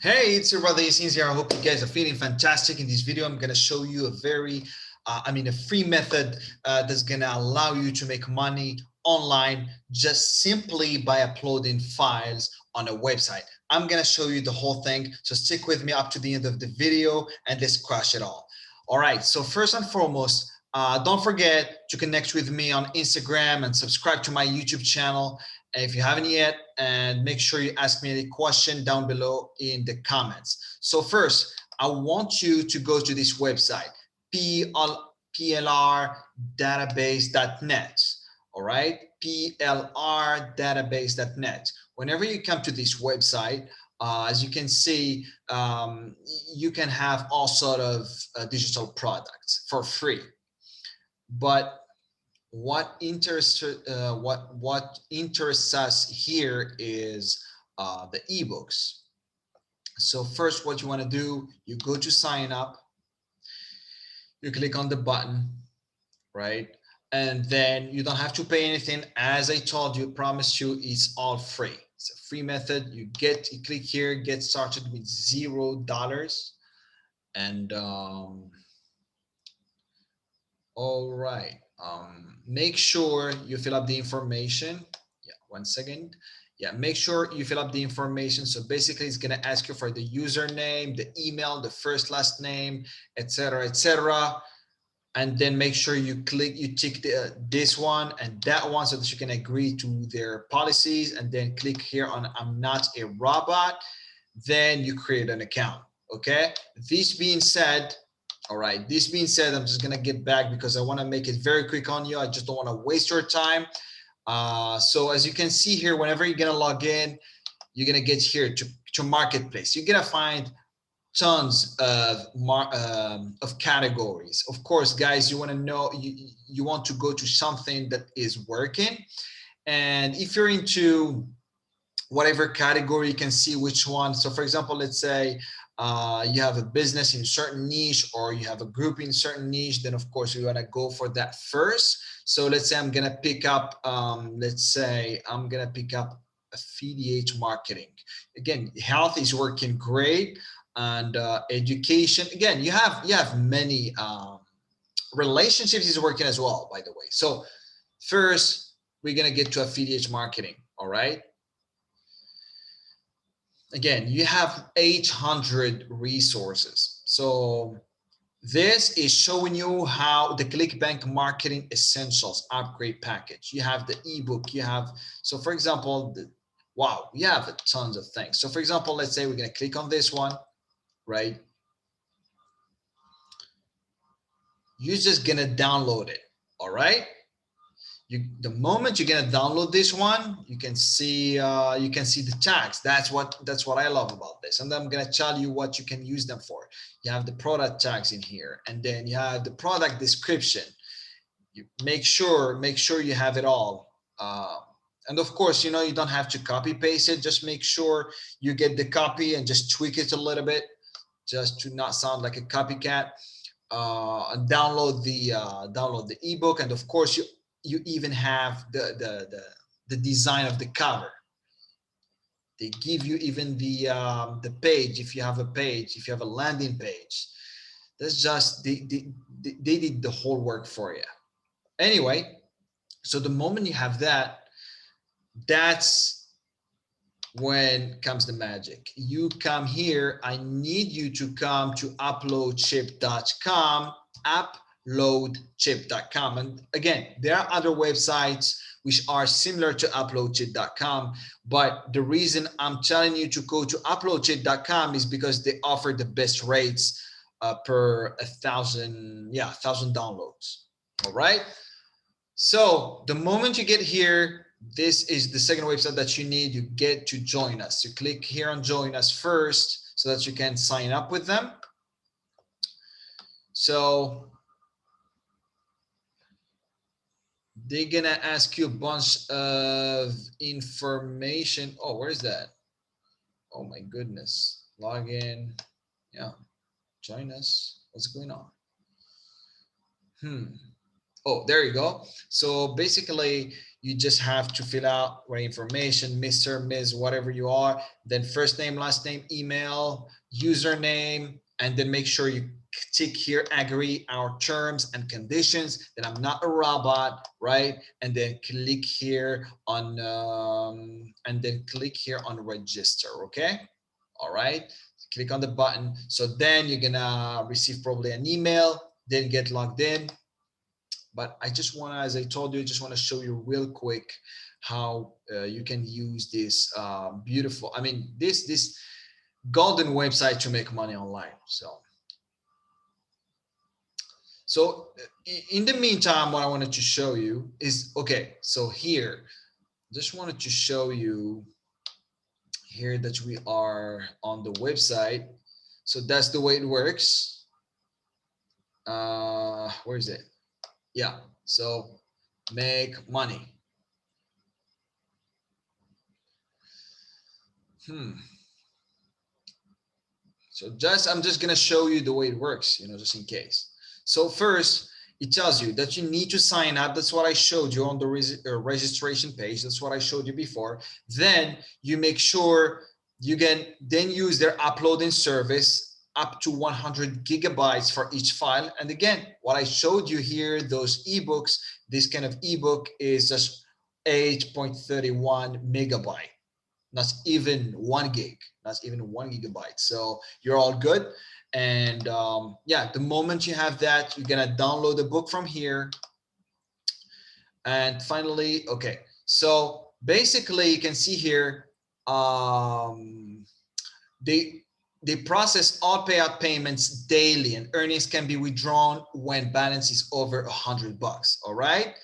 Hey, it's your brother Yassine here. I hope you guys are feeling fantastic. In this video, I'm going to show you a a free method that's going to allow you to make money online just simply by uploading files on a website. I'm going to show you the whole thing. So stick with me up to the end of the video and let's crush it all. All right. So first and foremost, don't forget to connect with me on Instagram and subscribe to my YouTube channel if you haven't yet, and make sure you ask me any question down below in the comments. So first, I want you to go to this website, plrdatabase.net. All right, plrdatabase.net. Whenever you come to this website, as you can see, you can have all sort of digital products for free. But what interests us here is the ebooks. So first, what you want to do, you go to sign up, you click on the button, right? And then you don't have to pay anything. As I told you, promise you, it's all free. It's a free method. You click here, get started with $0. And all right. Make sure you fill up the information. Yeah, 1 second. Yeah, make sure you fill up the information. So basically, it's going to ask you for the username, the email, the first, last name, etc., etc. And then make sure you tick this one and that one so that you can agree to their policies. And then click here on I'm not a robot. Then you create an account. Okay. This being said, all right, this being said, I'm just going to get back because I want to make it very quick on you. I just don't want to waste your time. So as you can see here, whenever you're going to log in, you're going to get here to marketplace. You're going to find tons of categories. Of course, guys, you want to know, you want to go to something that is working. And if you're into whatever category, you can see which one. So for example, let's say you have a business in a certain niche, or you have a group in a certain niche, then of course we want to go for that first. So let's say I'm going to pick up, affiliate marketing. Again, health is working great, and education. Again, you have many relationships is working as well, by the way. So first, we're going to get to affiliate marketing. All right. Again, you have 800 resources. So this is showing you how the ClickBank Marketing Essentials upgrade package. You have the ebook, you have, so for example, wow, you have tons of things. So for example, let's say we're going to click on this one, right? You're just going to download it. All right. The moment you're gonna download this one, you can see the tags. That's what I love about this. And then I'm gonna tell you what you can use them for. You have the product tags in here, and then you have the product description. You make sure you have it all. And of course, you don't have to copy paste it. Just make sure you get the copy and just tweak it a little bit, just to not sound like a copycat. Download the ebook, and of course you even have the design of the cover. They give you even the page, if you have a page, if you have a landing page. That's just they did the whole work for you. Anyway, so the moment you have that, that's when comes the magic. You come here. I need you to come to uploadship.com, uploadship.com. And again, there are other websites which are similar to uploadship.com, but the reason I'm telling you to go to uploadship.com is because they offer the best rates per 1,000 downloads. All right. So the moment you get here, this is the second website that you need. You get to join us. You click here on join us first so that you can sign up with them. So they're gonna ask you a bunch of information. Oh, where is that? Oh my goodness. Log in. Yeah. Join us. What's going on? Oh, there you go. So basically, you just have to fill out what information, Mr., Ms., whatever you are, then first name, last name, email, username, and then make sure you tick here, agree our terms and conditions, that I'm not a robot, right? And then click here on, register, okay? All right, click on the button. So then you're gonna receive probably an email, then get logged in. But I just want to, as I told you, I just want to show you real quick how you can use this beautiful, I mean, this golden website to make money online. So in the meantime, what I wanted to show you is, okay, so here, just wanted to show you here that we are on the website. So that's the way it works. Where is it? Yeah, so make money. So I'm just gonna show you the way it works, just in case. So first, it tells you that you need to sign up. That's what I showed you on the registration page. That's what I showed you before. Then you make sure you can then use their uploading service up to 100 gigabytes for each file. And again, what I showed you here, those ebooks, this kind of ebook is just 8.31 megabyte. Not even 1 gig, not even 1 gigabyte. So you're all good. And yeah, the moment you have that, you're gonna download the book from here. And finally, okay, so basically you can see here, they process all payout payments daily, and earnings can be withdrawn when balance is over $100. All right.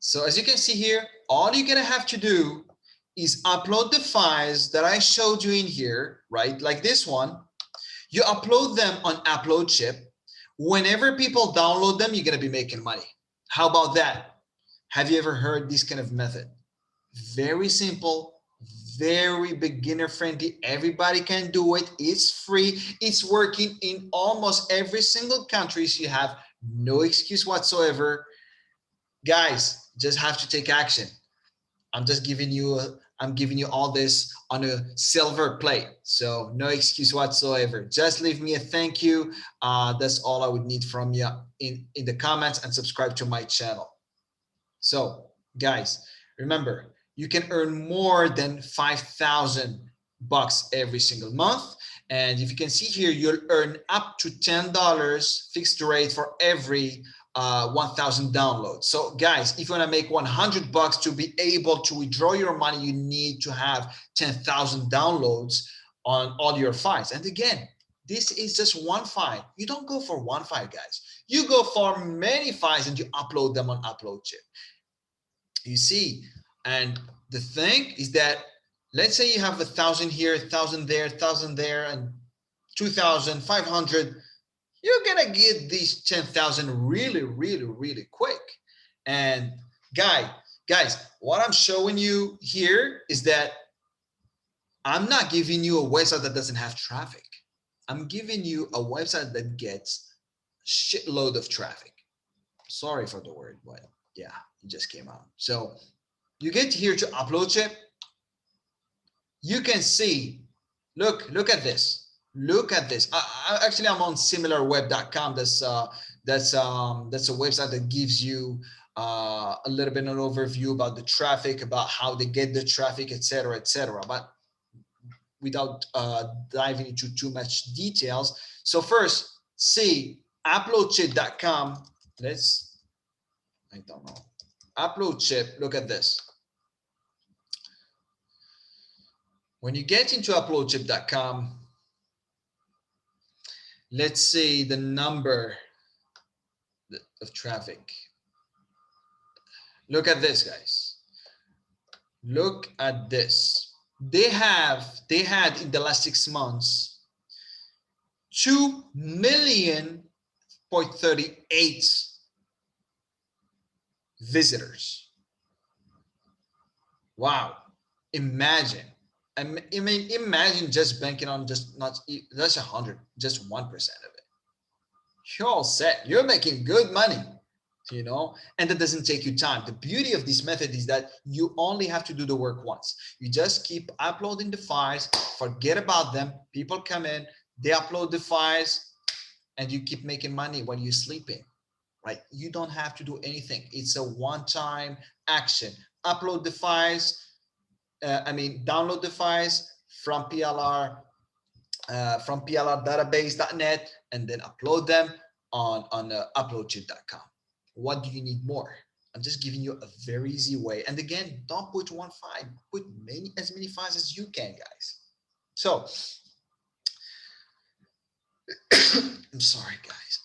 So as you can see here, all you're gonna have to do is upload the files that I showed you in here, right? Like this one. You upload them on uploadship. Whenever people download them, you're gonna be making money. How about that? Have you ever heard this kind of method? Very simple, very beginner friendly. Everybody can do it. It's free. It's working in almost every single country. So you have no excuse whatsoever. Guys, just have to take action. I'm just giving you I'm giving you all this on a silver plate. So no excuse whatsoever. Just leave me a thank you. That's all I would need from you in the comments, and subscribe to my channel. So guys, remember, you can earn more than 5,000 bucks every single month. And if you can see here, you'll earn up to $10 fixed rate for every 1,000 downloads. So guys, if you want to make 100 bucks to be able to withdraw your money, you need to have 10,000 downloads on all your files. And again, this is just one file. You don't go for one file, guys. You go for many files and you upload them on uploadship. You see, and the thing is that, let's say you have 1,000 here, 1,000 there, 1,000 there, and 2,500. You're gonna get these 10,000 really, really, really quick. And guys, what I'm showing you here is that I'm not giving you a website that doesn't have traffic. I'm giving you a website that gets shitload of traffic. Sorry for the word, but yeah, it just came out. So you get here to uploadship. You can see, look at this. Look at this. Actually, I'm on similarweb.com. That's a website that gives you a little bit of an overview about the traffic, about how they get the traffic, etc., etc. But without diving into too much details. So first, see uploadship.com. I don't know. Uploadship, look at this. When you get into uploadship.com, let's see the number of traffic. Look at this, guys. Look at this. They had in the last 6 months 2,000,038 visitors. Wow. Imagine. I mean, imagine just banking on just 100, just 1% of it. You're all set. You're making good money. and that doesn't take you time. The beauty of this method is that you only have to do the work once. You just keep uploading the files, forget about them. People come in, they upload the files, and you keep making money while you're sleeping, right? You don't have to do anything. It's a one-time action. Upload the files, download the files from PLR, from plrdatabase.net, and then upload them on uploadship.com. What do you need more? I'm just giving you a very easy way. And again, don't put one file, put as many files as you can, guys. So, I'm sorry, guys.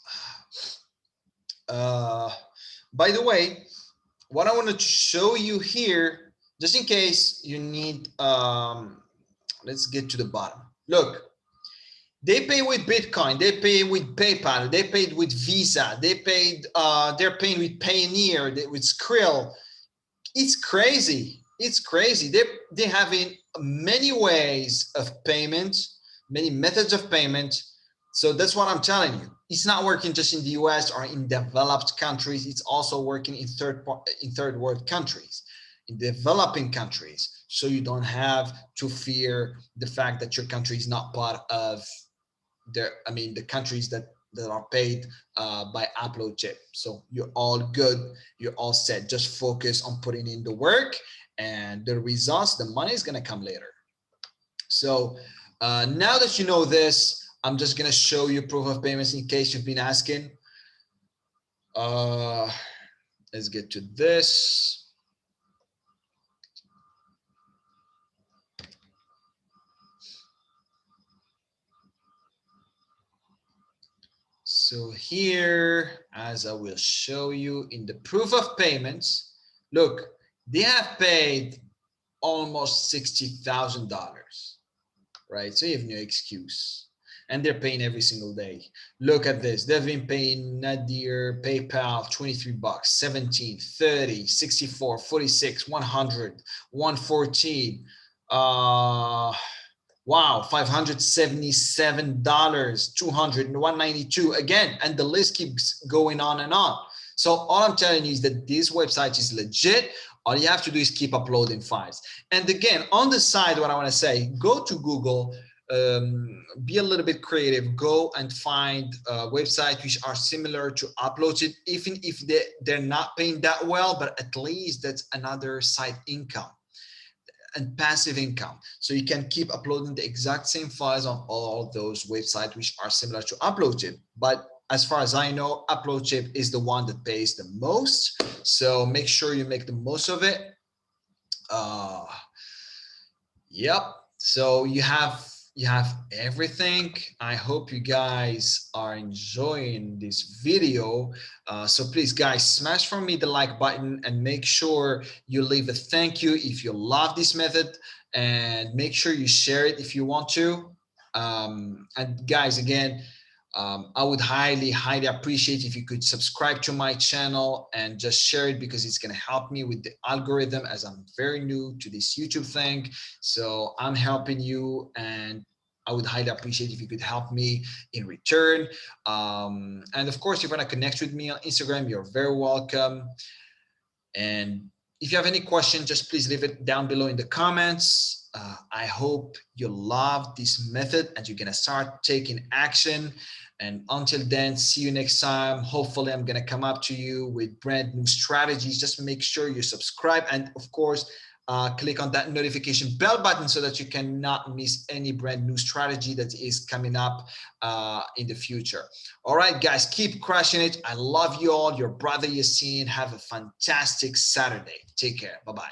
By the way, what I wanted to show you here, just in case you need, let's get to the bottom. Look, they pay with Bitcoin, they pay with PayPal, they paid with Visa, they're paying with Payoneer, with Skrill. It's crazy. It's crazy. They're having many ways of payment, many methods of payment. So that's what I'm telling you. It's not working just in the US or in developed countries. It's also working in third world countries, in developing countries. So you don't have to fear the fact that your country is not part of the countries that are paid by uploadship. So you're all good. You're all set. Just focus on putting in the work, and the results, the money is going to come later. So now that you know this, I'm just going to show you proof of payments in case you've been asking. Let's get to this. So here, as I will show you in the proof of payments, look, they have paid almost $60,000, right? So you have no excuse. And they're paying every single day. Look at this. They've been paying Nadir, PayPal, 23 bucks, 17, 30, 64, 46, 100, 114. Wow, $577, 200, 192 again, and the list keeps going on and on. So all I'm telling you is that this website is legit. All you have to do is keep uploading files. And again, on the side, what I want to say, go to Google, be a little bit creative, go and find websites which are similar to Uploadship, even if they're not paying that well, but at least that's another side income and passive income. So you can keep uploading the exact same files on all those websites which are similar to Uploadship. But as far as I know, Uploadship is the one that pays the most. So make sure you make the most of it. Yep. So you have everything. I hope you guys are enjoying this video. So please, guys, smash for me the like button and make sure you leave a thank you if you love this method, and make sure you share it if you want to. And guys, again, I would highly appreciate if you could subscribe to my channel and just share it, because it's going to help me with the algorithm, as I'm very new to this YouTube thing. So I'm helping you, and I would highly appreciate if you could help me in return. And of course, if you want to connect with me on Instagram, you're very welcome. And if you have any questions, just please leave it down below in the comments. I hope you love this method and you're going to start taking action. And until then, see you next time. Hopefully, I'm going to come up to you with brand new strategies. Just make sure you subscribe. And of course, click on that notification bell button so that you cannot miss any brand new strategy that is coming up in the future. All right, guys, keep crushing it. I love you all. Your brother Yassine. Have a fantastic Saturday. Take care. Bye-bye.